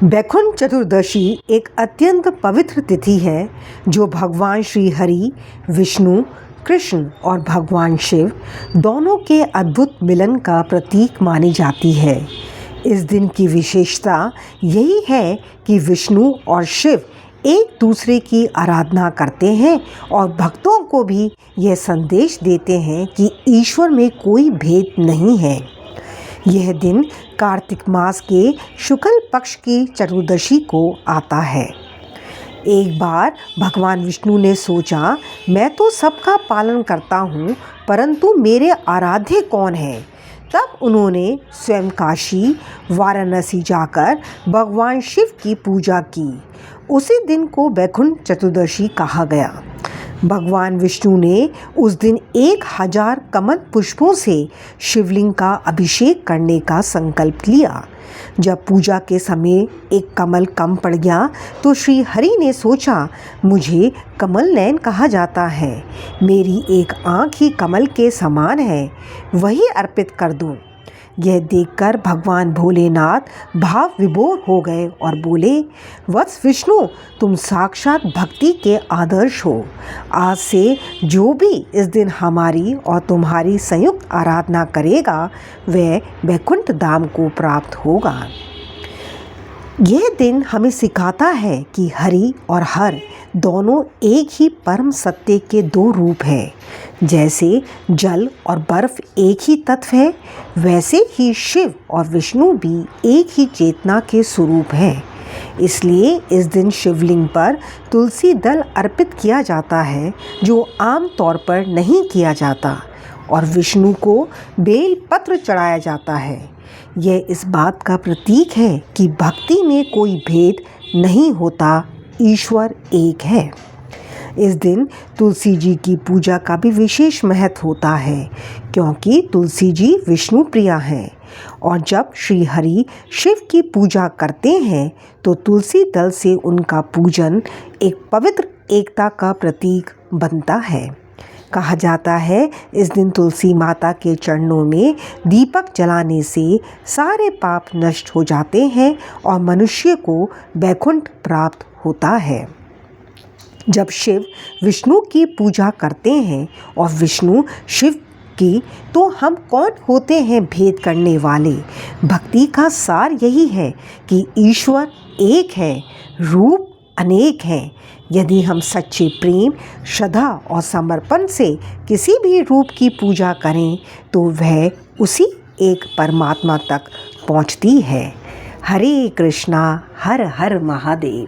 बैकुंठ चतुर्दशी एक अत्यंत पवित्र तिथि है जो भगवान श्री हरि, विष्णु, कृष्ण और भगवान शिव दोनों के अद्भुत मिलन का प्रतीक मानी जाती है। इस दिन की विशेषता यही है कि विष्णु और शिव एक दूसरे की आराधना करते हैं और भक्तों को भी यह संदेश देते हैं कि ईश्वर में कोई भेद नहीं है। यह दिन कार्तिक मास के शुक्ल पक्ष की चतुर्दशी को आता है। एक बार भगवान विष्णु ने सोचा, मैं तो सबका पालन करता हूँ, परंतु मेरे आराध्य कौन है। तब उन्होंने स्वयं काशी वाराणसी जाकर भगवान शिव की पूजा की। उसी दिन को बैकुंठ चतुर्दशी कहा गया। भगवान विष्णु ने उस दिन 1000 कमल पुष्पों से शिवलिंग का अभिषेक करने का संकल्प लिया। जब पूजा के समय एक कमल कम पड़ गया तो श्री हरि ने सोचा, मुझे कमल नयन कहा जाता है, मेरी एक आँख ही कमल के समान है, वही अर्पित कर दूं। यह देखकर भगवान भोलेनाथ भाव विभोर हो गए और बोले, वत्स विष्णु, तुम साक्षात भक्ति के आदर्श हो। आज से जो भी इस दिन हमारी और तुम्हारी संयुक्त आराधना करेगा वह बैकुंठ धाम को प्राप्त होगा। यह दिन हमें सिखाता है कि हरि और हर दोनों एक ही परम सत्य के दो रूप हैं। जैसे जल और बर्फ एक ही तत्व है, वैसे ही शिव और विष्णु भी एक ही चेतना के स्वरूप हैं। इसलिए इस दिन शिवलिंग पर तुलसी दल अर्पित किया जाता है, जो आम तौर पर नहीं किया जाता, और विष्णु को बेल पत्र चढ़ाया जाता है। यह इस बात का प्रतीक है कि भक्ति में कोई भेद नहीं होता, ईश्वर एक है। इस दिन तुलसी जी की पूजा का भी विशेष महत्व होता है, क्योंकि तुलसी जी विष्णु प्रिया हैं और जब श्री हरि शिव की पूजा करते हैं तो तुलसी दल से उनका पूजन एक पवित्र एकता का प्रतीक बनता है। कहा जाता है, इस दिन तुलसी माता के चरणों में दीपक जलाने से सारे पाप नष्ट हो जाते हैं और मनुष्य को बैकुंठ प्राप्त होता है। जब शिव विष्णु की पूजा करते हैं और विष्णु शिव की, तो हम कौन होते हैं भेद करने वाले। भक्ति का सार यही है कि ईश्वर एक है, रूप अनेक हैं। यदि हम सच्चे प्रेम, श्रद्धा और समर्पण से किसी भी रूप की पूजा करें तो वह उसी एक परमात्मा तक पहुंचती है। हरे कृष्णा, हर हर महादेव।